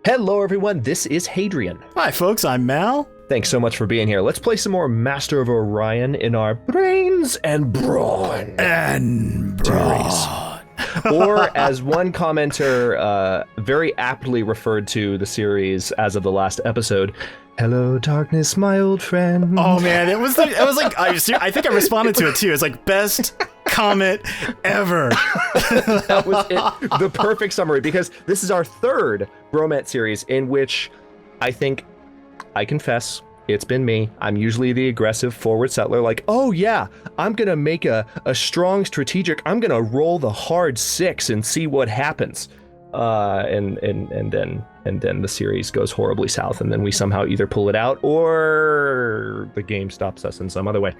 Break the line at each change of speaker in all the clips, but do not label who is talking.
Hello, everyone. This is Hadrian.
Hi, folks. I'm Mal.
Thanks so much for being here. Let's play some more Master of Orion in our brains and brawn. Or, as one commenter very aptly referred to the series as of the last episode, "Hello, darkness, my old friend."
Oh man, it was like I think I responded to it too. It's like best comment ever.
That was it. The perfect summary, because this is our third bromance series in which I confess, it's been me. I'm usually the aggressive forward settler, like, oh yeah, I'm gonna make a strong strategic, I'm gonna roll the hard 6 and see what happens. And then the series goes horribly south, and then we somehow either pull it out or the game stops us in some other way.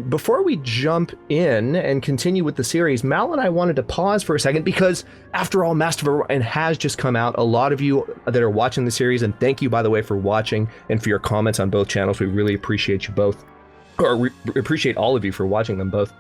Before we jump in and continue with the series, Mal and I wanted to pause for a second because, after all, Master of Orion has just come out. A lot of you that are watching the series, and thank you, by the way, for watching and for your comments on both channels. We really appreciate you both, or appreciate all of you for watching them both.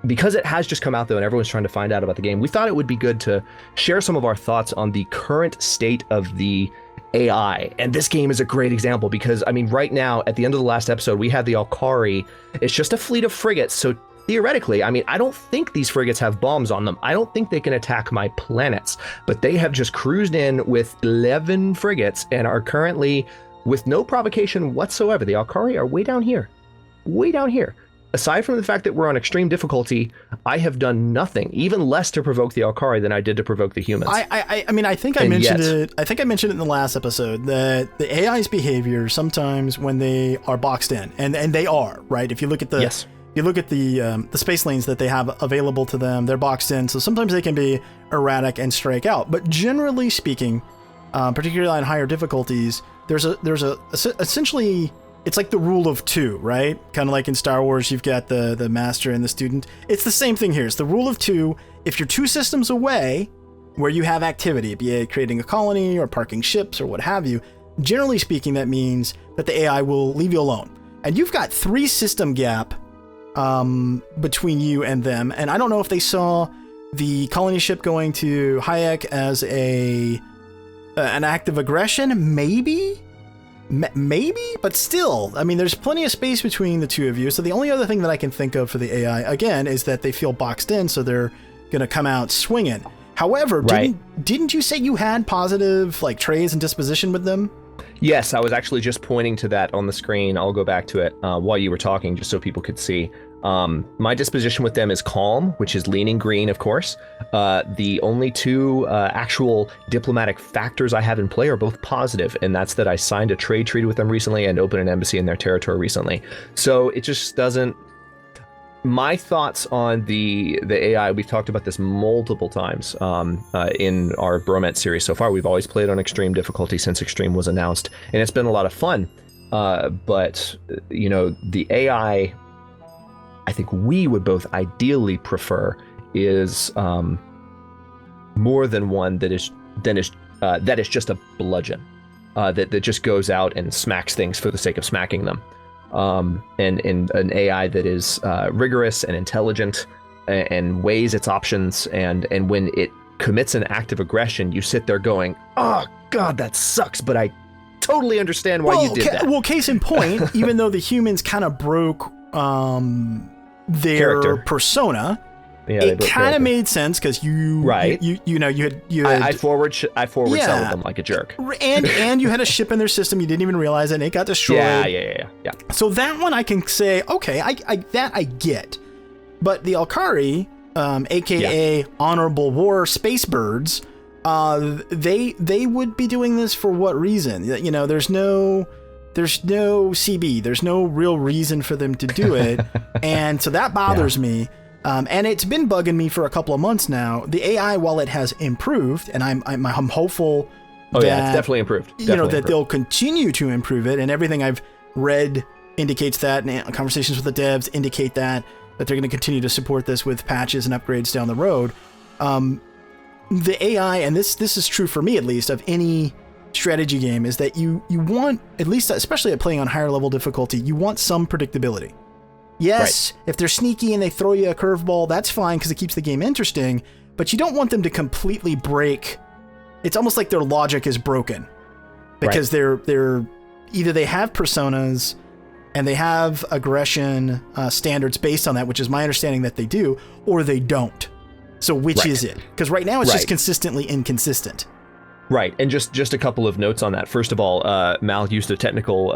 Because it has just come out, though, and everyone's trying to find out about the game, we thought it would be good to share some of our thoughts on the current state of the AI. And this game is a great example because, I mean, right now, at the end of the last episode, we had the Alkari. It's just a fleet of frigates, so theoretically, I mean, I don't think these frigates have bombs on them. I don't think they can attack my planets, but they have just cruised in with 11 frigates and are currently, with no provocation whatsoever, the Alkari are way down here. Way down here. Aside from the fact that we're on extreme difficulty, I have done nothing, even less to provoke the Alkari than I did to provoke the humans.
I mean, I think I mentioned it. I think I mentioned it in the last episode that the AI's behavior sometimes when they are boxed in, and they are, right. If you look at the the space lanes that they have available to them, they're boxed in. So sometimes they can be erratic and strike out. But generally speaking, particularly on higher difficulties, there's essentially. It's like the rule of 2, right? Kind of like in Star Wars, you've got the master and the student. It's the same thing here. It's the rule of 2. If you're 2 systems away where you have activity, be it creating a colony or parking ships or what have you, generally speaking, that means that the AI will leave you alone. And you've got 3 system gap between you and them. And I don't know if they saw the colony ship going to Hayek as an act of aggression, maybe, but still, I mean, there's plenty of space between the two of you. So the only other thing that I can think of for the AI, again, is that they feel boxed in, so they're going to come out swinging. However, didn't you say you had positive like traits and disposition with them? Yes,
I was actually just pointing to that on the screen. I'll go back to it while you were talking, just so people could see. My disposition with them is calm, which is leaning green, of course. The only 2 actual diplomatic factors I have in play are both positive, and that's that I signed a trade treaty with them recently and opened an embassy in their territory recently. So it just doesn't... My thoughts on the AI, we've talked about this multiple times in our bromance series so far. We've always played on extreme difficulty since Extreme was announced, and it's been a lot of fun. But, you know, the AI... I think we would both ideally prefer is more than one that is just a bludgeon, that just goes out and smacks things for the sake of smacking them, and an AI that is rigorous and intelligent and weighs its options, and when it commits an act of aggression, you sit there going, oh god, that sucks, but I totally understand why you did that.
Well, case in point, even though the humans kind of broke their
character
persona, it kind of made sense because you had
I forward settled them like a jerk,
and you had a ship in their system, you didn't even realize it, and it got destroyed.
Yeah.
So that one I can say, okay, I get, but the Alkari, aka Honorable War Space Birds, they would be doing this for what reason? You know, there's no CB, there's no real reason for them to do it. And so that bothers me. And it's been bugging me for a couple of months now. The AI, while it has improved, and I'm hopeful
that it's definitely improved.
They'll continue to improve it. And everything I've read indicates that, and conversations with the devs indicate that they're going to continue to support this with patches and upgrades down the road. The AI, and this is true for me at least, of any strategy game, is that you want, at least especially at playing on higher level difficulty, you want some predictability. Yes, if they're sneaky and they throw you a curveball, that's fine because it keeps the game interesting, but you don't want them to completely break it's almost like their logic is broken because they're either they have personas and they have aggression standards based on that, which is my understanding that they do, or they don't. So which is it? Because right now it's just consistently inconsistent.
Right, and just a couple of notes on that. First of all, Mal used a technical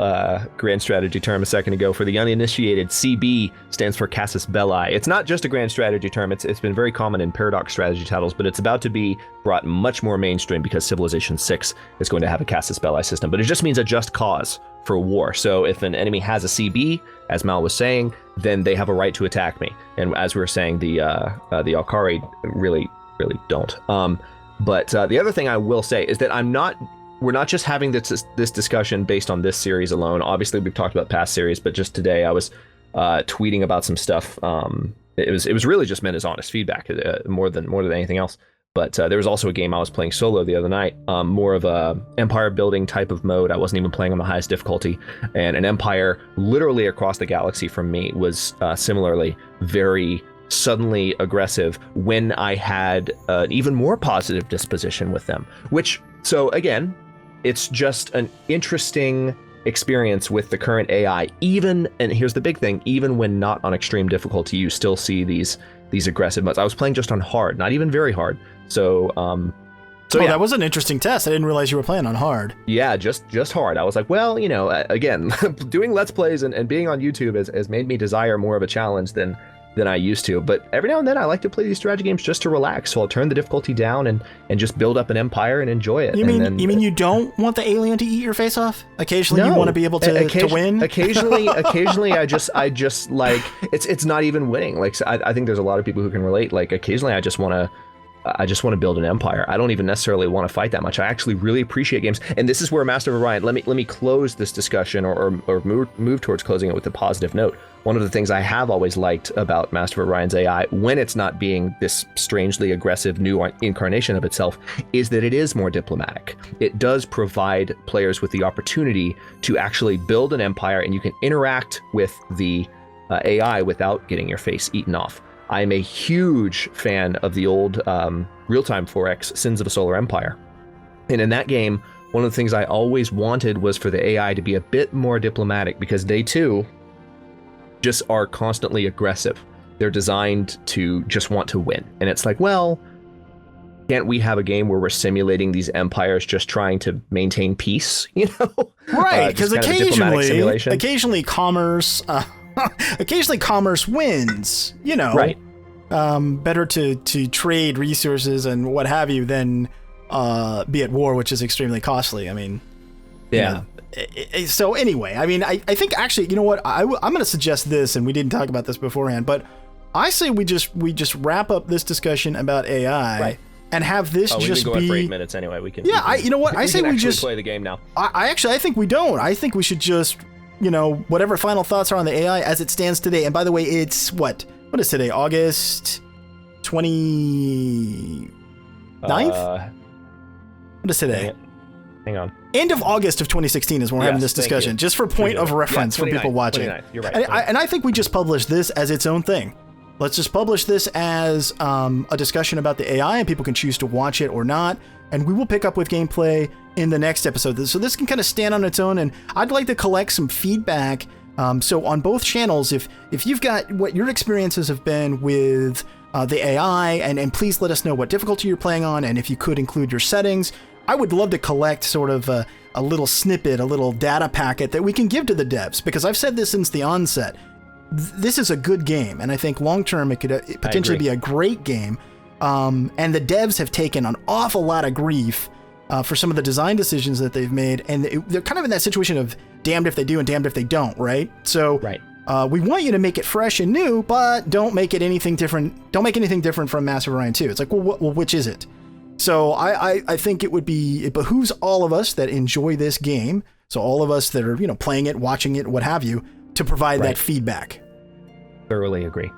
grand strategy term a second ago. For the uninitiated, CB stands for Casus Belli. It's not just a grand strategy term. It's been very common in Paradox strategy titles, but it's about to be brought much more mainstream because Civilization 6 is going to have a Casus Belli system. But it just means a just cause for war. So if an enemy has a CB, as Mal was saying, then they have a right to attack me. And as we were saying, the Alkari really don't. But the other thing I will say is that we're not just having this discussion based on this series alone. Obviously, we've talked about past series, but just today I was tweeting about some stuff. It was really just meant as honest feedback, more than anything else. But there was also a game I was playing solo the other night, more of a empire building type of mode. I wasn't even playing on the highest difficulty, and an empire literally across the galaxy from me was similarly very suddenly aggressive when I had an even more positive disposition with them, so again, it's just an interesting experience with the current AI. And here's the big thing, even when not on extreme difficulty, you still see these aggressive modes. I was playing just on hard, not even very hard. So yeah.
That was an interesting test. I didn't realize you were playing on hard.
Yeah, just hard. I was like, well, again, doing Let's Plays and being on YouTube has made me desire more of a challenge than I used to. But every now and then I like to play these strategy games just to relax. So I'll turn the difficulty down and just build up an empire and enjoy it.
You mean you don't want the alien to eat your face off? Occasionally you want to be able to win? Occasionally
I just like, it's not even winning. Like, I think there's a lot of people who can relate. Like, occasionally I just want to build an empire. I don't even necessarily want to fight that much. I actually really appreciate games. And this is where Master of Orion, let me close this discussion or move towards closing it with a positive note. One of the things I have always liked about Master of Orion's AI, when it's not being this strangely aggressive new incarnation of itself, is that it is more diplomatic. It does provide players with the opportunity to actually build an empire, and you can interact with the AI without getting your face eaten off. I'm a huge fan of the old real-time 4X Sins of a Solar Empire. And in that game, one of the things I always wanted was for the AI to be a bit more diplomatic, because they too just are constantly aggressive. They're designed to just want to win. And it's like, well, can't we have a game where we're simulating these empires just trying to maintain peace,
Right, because occasionally commerce wins,
Right.
Better to trade resources and what have you than be at war, which is extremely costly. I mean,
yeah.
So anyway, I mean, I think actually, you know what, I'm going to suggest this, and we didn't talk about this beforehand, but I say we just wrap up this discussion about AI and have this just
we've been going for 8 minutes anyway. We can.
Yeah, I say we just
play the game now.
I think we don't. I think we should just, whatever final thoughts are on the AI as it stands today. And by the way, it's what is today? August 29th? What is today?
Hang on.
End of August of 2016 is when we're having this discussion, just for point of reference for people watching.
You're right.
And I think we just publish this as its own thing. Let's just publish this as a discussion about the AI, and people can choose to watch it or not. And we will pick up with gameplay in the next episode. So this can kind of stand on its own, and I'd like to collect some feedback. So on both channels, if you've got what your experiences have been with the AI, and please let us know what difficulty you're playing on, and if you could include your settings. I would love to collect sort of a little snippet, a little data packet that we can give to the devs, because I've said this since the onset. This is a good game, and I think long-term it could potentially be a great game. And the devs have taken an awful lot of grief for some of the design decisions that they've made, and they're kind of in that situation of damned if they do and damned if they don't, right? So we want you to make it fresh and new, but don't make it anything different. Don't make anything different from Master of Orion II. It's like, well, which is it? So I think it behooves all of us that enjoy this game, so all of us that are playing it, watching it, what have you, to provide that feedback.
Thoroughly agree.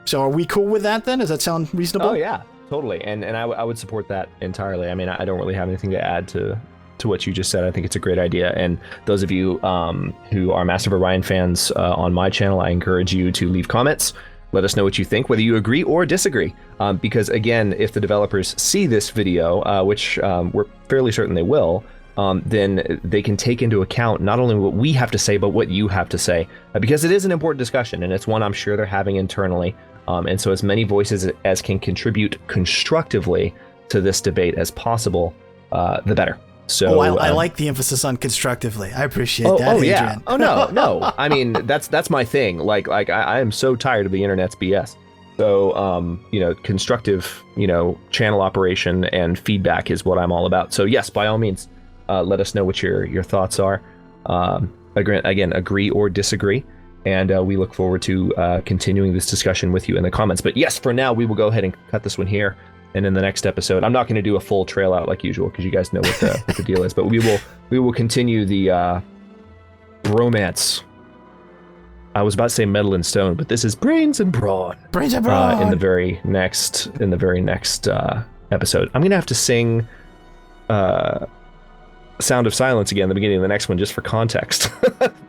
So are we cool with that then? Does that sound reasonable?
Oh yeah, totally. And I would support that entirely. I mean, I don't really have anything to add to what you just said. I think it's a great idea. And those of you who are Master of Orion fans on my channel, I encourage you to leave comments. Let us know what you think, whether you agree or disagree. Because again, if the developers see this video, which we're fairly certain they will, then they can take into account not only what we have to say, but what you have to say. Because it is an important discussion, and it's one I'm sure they're having internally. And so as many voices as can contribute constructively to this debate as possible, the better. So
I like the emphasis on constructively. I appreciate that.
Oh yeah.
Hadrian.
Oh no. I mean, that's my thing. Like I am so tired of the internet's BS. So constructive, channel operation and feedback is what I'm all about. So yes, by all means, let us know what your thoughts are. Again, agree or disagree. And we look forward to continuing this discussion with you in the comments. But yes, for now, we will go ahead and cut this one here. And in the next episode, I'm not going to do a full trail out like usual because you guys know what the deal is. But we will continue the bromance. I was about to say metal and stone, but this is brains and brawn.
Brains and brawn.
In the very next episode, I'm going to have to sing Sound of Silence again at the beginning of the next one just for context.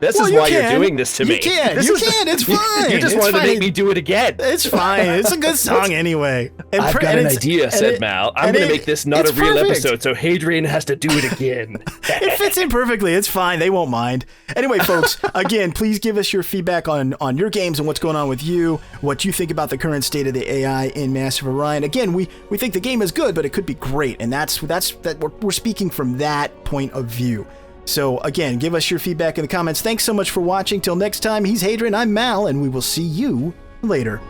This is why you're doing this to me.
You can. It's fine.
You just wanted to make me do it again.
It's fine. It's a good song anyway.
I've got an idea, said Mal. I'm going to make this not a real episode, so Hadrian has to do it again.
It fits in perfectly. It's fine. They won't mind. Anyway, folks, again, please give us your feedback on your games and what's going on with you, what you think about the current state of the AI in Master of Orion. Again, we think the game is good, but it could be great, and that's we're speaking from that point of view. So again, give us your feedback in the comments. Thanks so much for watching. Till next time, he's Hadrian, I'm Mal, and we will see you later.